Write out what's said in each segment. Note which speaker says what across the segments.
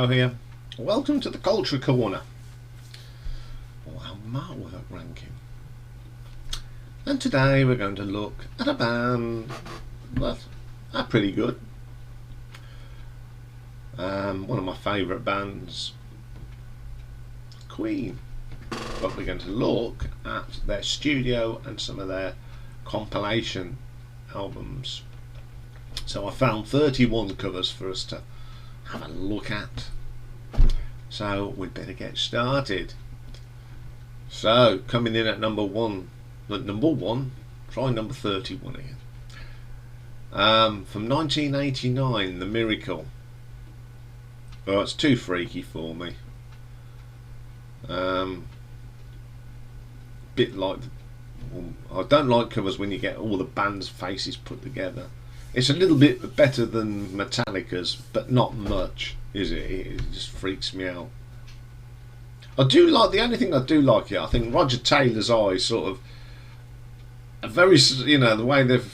Speaker 1: Joe here. Welcome to the Culture Corner, or our artwork ranking. And today we're going to look at a band that are pretty good. One of my favourite bands, Queen. But we're going to look at their studio and some of their compilation albums. So I found 31 covers for us to have a look at. So we'd better get started. So coming in at number one, try number 31 again. From 1989, The Miracle. Oh, it's too freaky for me. Bit like, I don't like covers when you get all the band's faces put together. It's a little bit better than Metallica's, but not much, is it? It just freaks me out. I do like, the only thing I do like here, I think Roger Taylor's eyes sort of, a very, you know, the way they've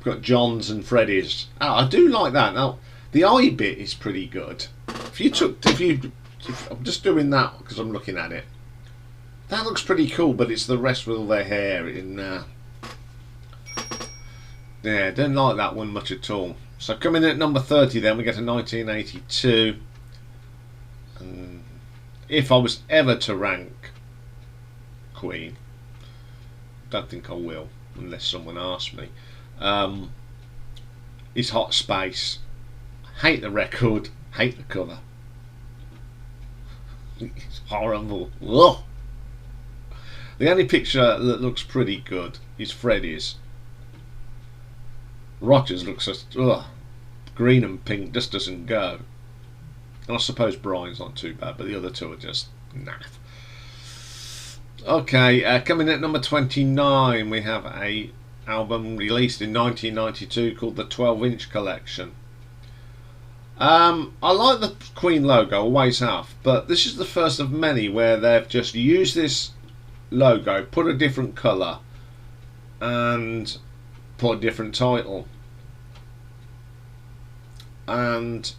Speaker 1: got John's and Freddie's. Oh, I do like that. Now, the eye bit is pretty good. I'm just doing that because I'm looking at it. That looks pretty cool, but it's the rest with all their hair in. Yeah, don't like that one much at all. So coming in at number 30, then we get to 1982. And if I was ever to rank Queen, don't think I will unless someone asks me. Is Hot Space. Hate the record, hate the cover. It's horrible. Ugh. The only picture that looks pretty good is Freddie's. Roger's looks just green and pink, just doesn't go. And I suppose Brian's not too bad, but the other two are just naff. Okay, coming in at number 29, we have a album released in 1992 called the 12-inch Collection. I like the Queen logo, always have, but this is the first of many where they've just used this logo, put a different colour and put a different title, and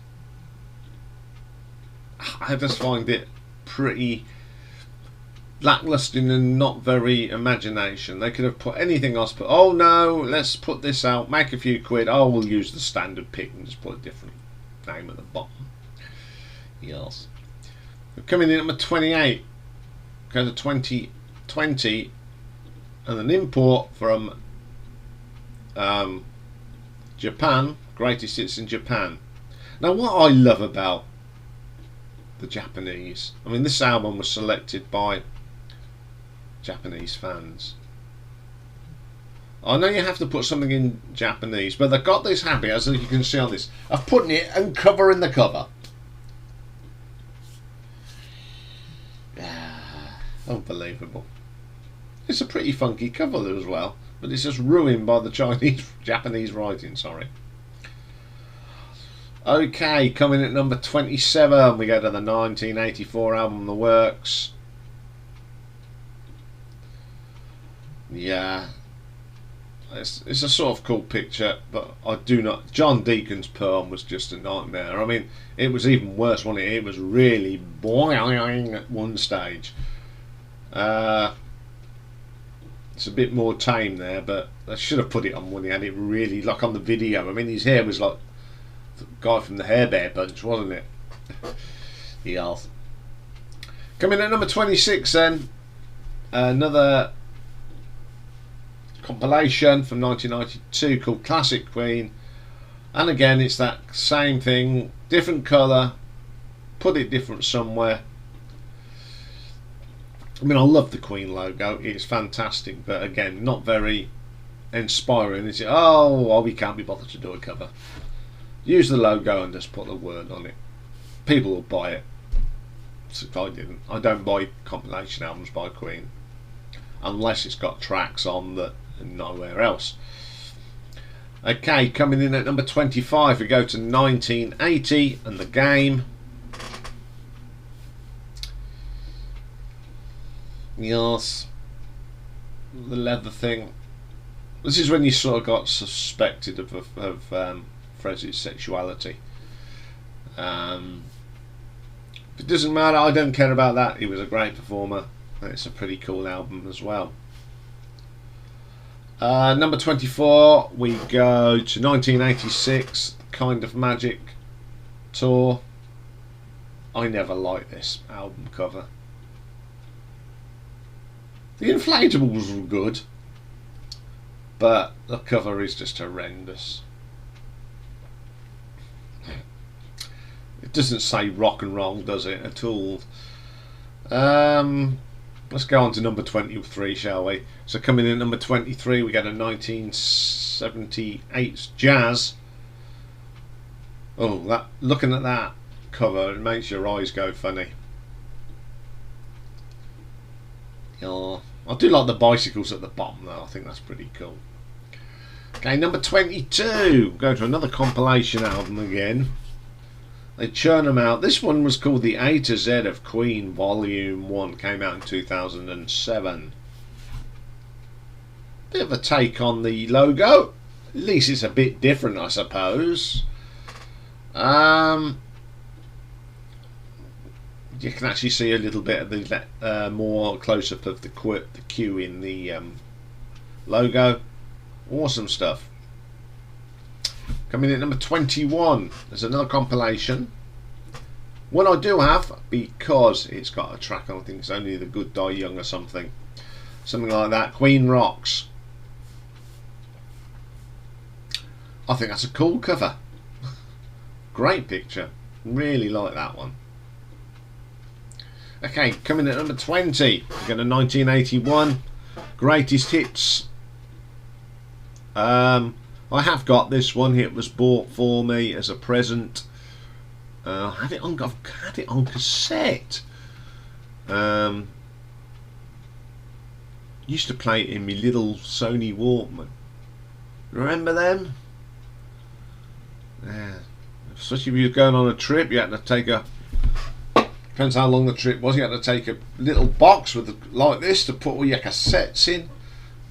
Speaker 1: I just find it pretty lacklustre and not very imagination. They could have put anything else, but oh no, let's put this out, make a few quid, oh we'll use the standard pick and just put a different name at the bottom. Yes. We're coming in at number 28. Go to 2020 and an import from Japan, greatest hits in Japan. Now what I love about the Japanese, I mean this album was selected by Japanese fans. I know you have to put something in Japanese, but they've got this habit, as you can see on this, of putting it and covering the cover. Unbelievable. It's a pretty funky cover as well, but it's just ruined by the Japanese writing, sorry. Okay, coming at number 27, we go to the 1984 album The Works. Yeah, it's a sort of cool picture, but I do not. John Deacon's perm was just a nightmare. I mean, it was even worse, wasn't it? It was really boing at one stage. It's a bit more tame there, but I should have put it on when he had it really, like on the video. I mean, his hair was like the guy from the Hair Bear Bunch, wasn't it? Yes. Coming at number 26 then, another compilation from 1992 called Classic Queen, and again it's that same thing, different colour, put it different somewhere. I mean, I love the Queen logo, it's fantastic, but again not very inspiring, is it? Oh, we can't be bothered to do a cover. Use the logo and just put the word on it. People will buy it. So I don't buy compilation albums by Queen unless it's got tracks on that and nowhere else. Okay, coming in at number 25, we go to 1980 and The Game. Yes, the leather thing. This is when you sort of got suspected of Freddie's sexuality. It doesn't matter, I don't care about that. He was a great performer, and it's a pretty cool album as well. Number 24, we go to 1986, Kind of Magic tour. I never liked this album cover. The inflatables were good, but the cover is just horrendous. It doesn't say rock and roll, does it, at all? Let's go on to number 23, shall we? So coming in at number 23, we get a 1978 Jazz. Oh, that, looking at that cover, it makes your eyes go funny. Oh, I do like the bicycles at the bottom though. I think that's pretty cool. Okay, number 22. Go to another compilation album again. They churn them out. This one was called The A to Z of Queen Volume 1. Came out in 2007. Bit of a take on the logo. At least it's a bit different, I suppose. You can actually see a little bit of the more close-up of the Q in the logo. Awesome stuff. Coming in at number 21, there's another compilation. One I do have, because it's got a track on, I think it's Only the Good Die Young or something. Something like that. Queen Rocks. I think that's a cool cover. Great picture. Really like that one. Okay, coming at number 20, we've got a 1981 Greatest Hits. I have got this one. It was bought for me as a present. I've had it on cassette. Used to play it in my little Sony Walkman. Remember them? Yeah. Especially if you were going on a trip, you had to take a. Depends how long the trip was. You had to take a little box with like this to put all your cassettes in.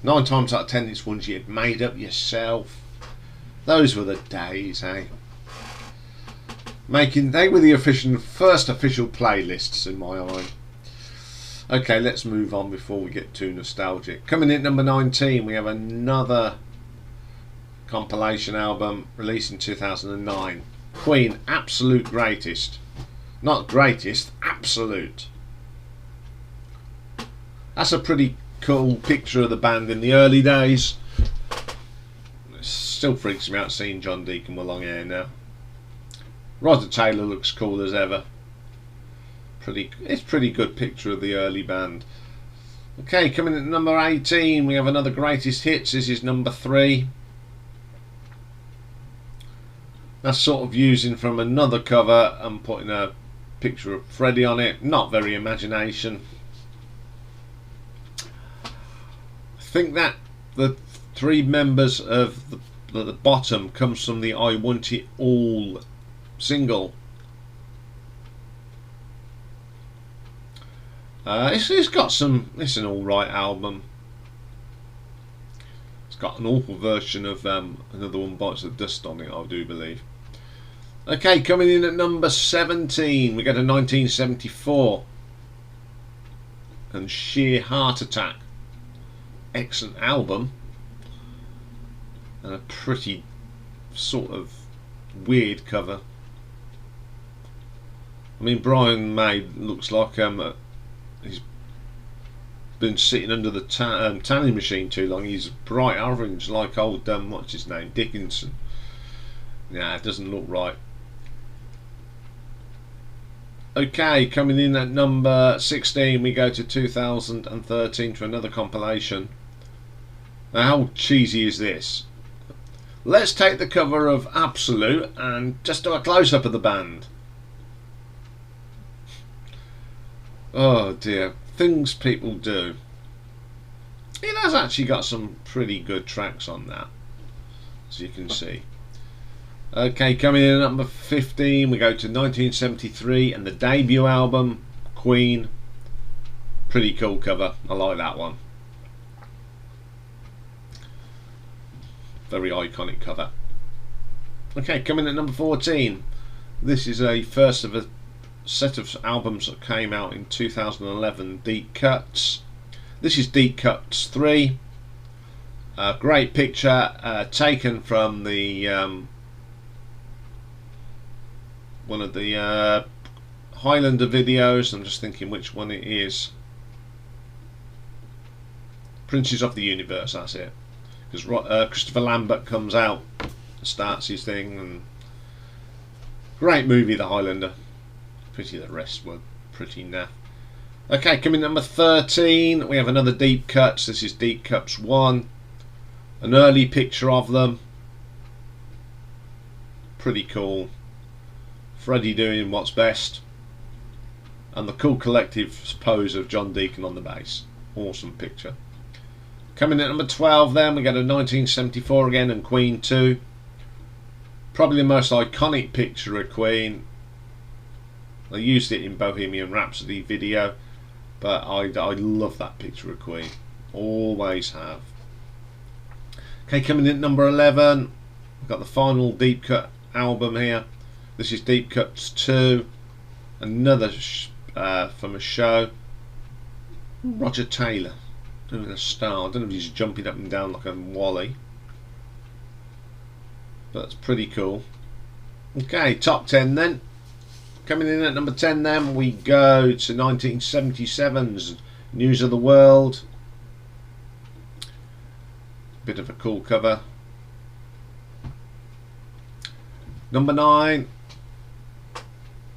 Speaker 1: 9 times out of 10, it's ones you had made up yourself. Those were the days, eh? They were the first official playlists in my eye. Okay, let's move on before we get too nostalgic. Coming in at number 19, we have another compilation album released in 2009. Queen, Absolute Greatest. Not greatest, absolute. That's a pretty cool picture of the band in the early days. It still freaks me out seeing John Deacon with long hair now. Roger Taylor looks cool as ever. It's pretty good picture of the early band. Okay, coming in at number 18, we have another Greatest Hits. This is number 3. That's sort of using from another cover and putting a picture of Freddie on it. Not very imagination. I think that the 3 members of the bottom comes from the I Want It All single. It's got some. It's an alright album. It's got an awful version of Another One Bites the Dust on it, I do believe. Okay, coming in at number 17, we get a 1974 and Sheer Heart Attack. Excellent album and a pretty sort of weird cover. I mean, Brian May looks like he's been sitting under the tanning machine too long. He's bright orange like old what's his name, Dickinson. Nah, it doesn't look right. Okay, coming in at number 16, we go to 2013 to another compilation. Now, how cheesy is this? Let's take the cover of Absolute and just do a close-up of the band. Oh dear, things people do. It has actually got some pretty good tracks on that, as you can see. Okay, coming in at number 15, we go to 1973 and the debut album, Queen. Pretty cool cover, I like that one. Very iconic cover. Okay, coming in at number 14, This is a first of a set of albums that came out in 2011, Deep Cuts. This is Deep Cuts 3. Great picture, taken from the one of the Highlander videos. I'm just thinking which one it is. Princes of the Universe, that's it. Because Christopher Lambert comes out, starts his thing, and great movie, The Highlander. Pretty, the rest were pretty naff. Okay, coming number 13, we have another Deep Cuts. This is Deep Cuts 1. An early picture of them. Pretty cool. Freddie doing what's best. And the Cool Collective pose of John Deacon on the bass. Awesome picture. Coming at number 12 then, we get a 1974 again, and Queen 2. Probably the most iconic picture of Queen. They used it in Bohemian Rhapsody video, but I love that picture of Queen. Always have. Okay, coming in at number 11, we've got the final Deep Cut album here. This is Deep Cuts 2. Another from a show. Roger Taylor doing a star. I don't know if he's jumping up and down like a Wally, but it's pretty cool. Okay, top 10 then. Coming in at number 10 then, we go to 1977's News of the World. Bit of a cool cover. Number 9,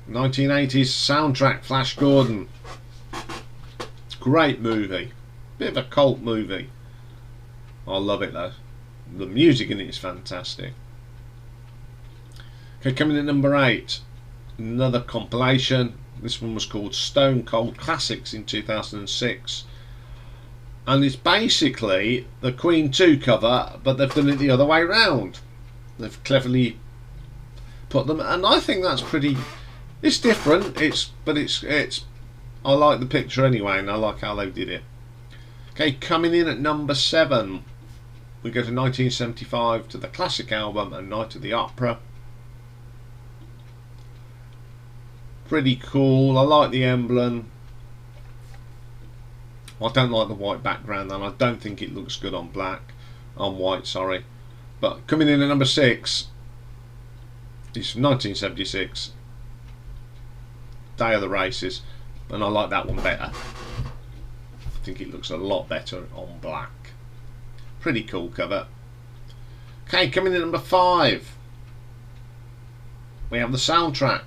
Speaker 1: 1980s soundtrack, Flash Gordon. Great movie. Bit of a cult movie. I love it though. The music in it is fantastic. Okay, coming in at number 8, another compilation. This one was called Stone Cold Classics in 2006. And it's basically the Queen 2 cover, but they've done it the other way round. They've cleverly put them, and I think that's pretty, it's different, but it's I like the picture anyway, and I like how they did it. Okay, coming in at number 7, we go to 1975 to the classic album A Night at the Opera. Pretty cool. I like the emblem. I don't like the white background, and I don't think it looks good on black, on white, sorry. But coming in at number 6 is 1976, Day of the Races, and I like that one better. I think it looks a lot better on black. Pretty cool cover. Okay, coming in at number 5, we have the soundtrack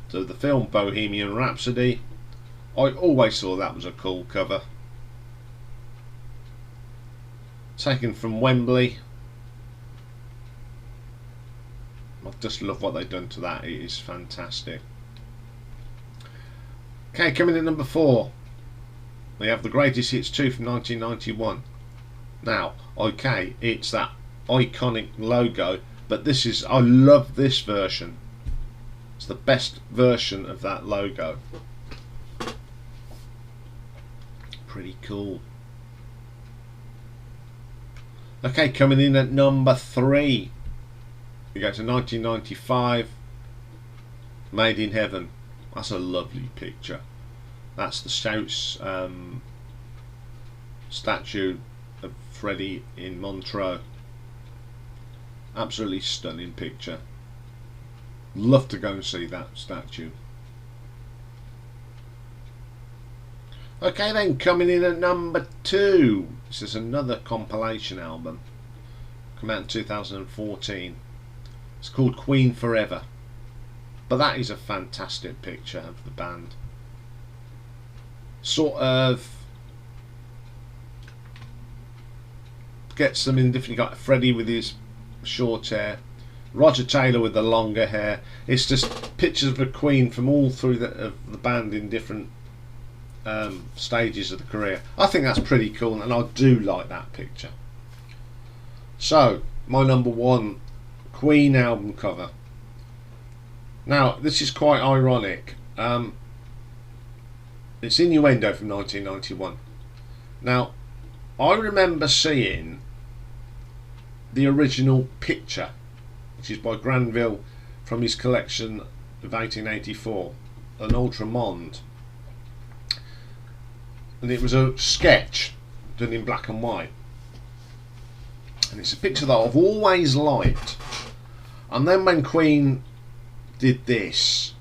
Speaker 1: to the film Bohemian Rhapsody. I always thought that was a cool cover. Taken from Wembley. I just love what they've done to that. It is fantastic. Okay, coming in at number 4, we have the Greatest Hits 2 from 1991. Now, okay, it's that iconic logo, but this is, I love this version. It's the best version of that logo. Pretty cool. Okay, coming in at number 3, we go to 1995, Made in Heaven. That's a lovely picture. That's the statue of Freddie in Montreux. Absolutely stunning picture. Love to go and see that statue. Okay then, coming in at number 2, this is another compilation album, come out in 2014. It's called Queen Forever, but that is a fantastic picture of the band. Sort of gets them in different, you got Freddie with his short hair, Roger Taylor with the longer hair. It's just pictures of the Queen from all through the band in different stages of the career. I think that's pretty cool, and I do like that picture. So my number 1 Queen album cover. Now this is quite ironic. It's Innuendo from 1991. Now I remember seeing the original picture, which is by Granville from his collection of 1884, an Ultramonde, and it was a sketch done in black and white, and it's a picture that I've always liked. And then when Queen did this,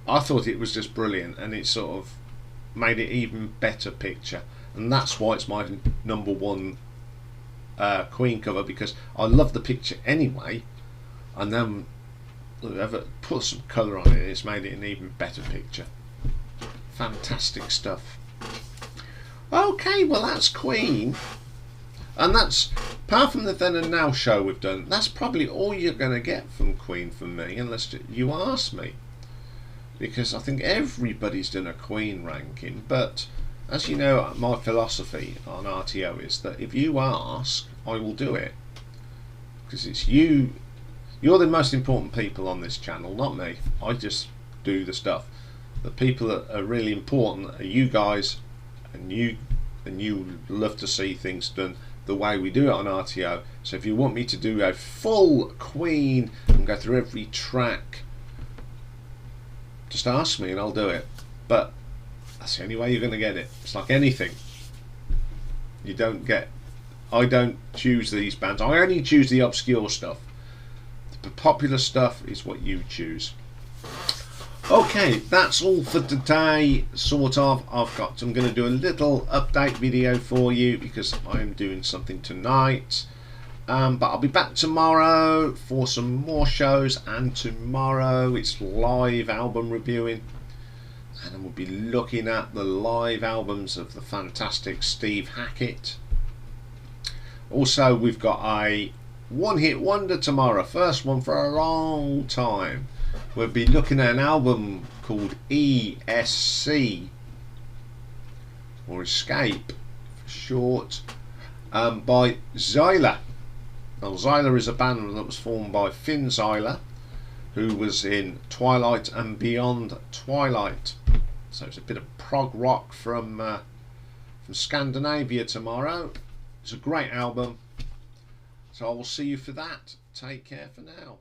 Speaker 1: I thought it was just brilliant, and it sort of made it even better picture, and that's why it's my number one Queen cover, because I love the picture anyway, and then whoever put some colour on it, it's made it an even better picture. Fantastic stuff. Okay, well that's Queen, and that's, apart from the Then and Now show we've done, that's probably all you're going to get from Queen from me, unless you ask me, because I think everybody's done a Queen ranking. But as you know, my philosophy on RTO is that if you ask, I will do it, because it's you. You're the most important people on this channel, not me. I just do the stuff. The people that are really important are you guys, and you love to see things done the way we do it on RTO. So if you want me to do a full Queen and go through every track, just ask me and I'll do it. But that's the only way you're going to get it. It's like anything. I don't choose these bands. I only choose the obscure stuff. The popular stuff is what you choose. Okay, that's all for today, sort of. I'm going to do a little update video for you because I'm doing something tonight. But I'll be back tomorrow for some more shows, and tomorrow it's live album reviewing, and we'll be looking at the live albums of the fantastic Steve Hackett. Also, we've got a one-hit wonder tomorrow, first one for a long time. We'll be looking at an album called ESC, or Escape for short, by Zyla. Now, Zyla is a band that was formed by Finn Zyla, who was in Twilight and Beyond Twilight. So it's a bit of prog rock from Scandinavia tomorrow. It's a great album. So I will see you for that. Take care for now.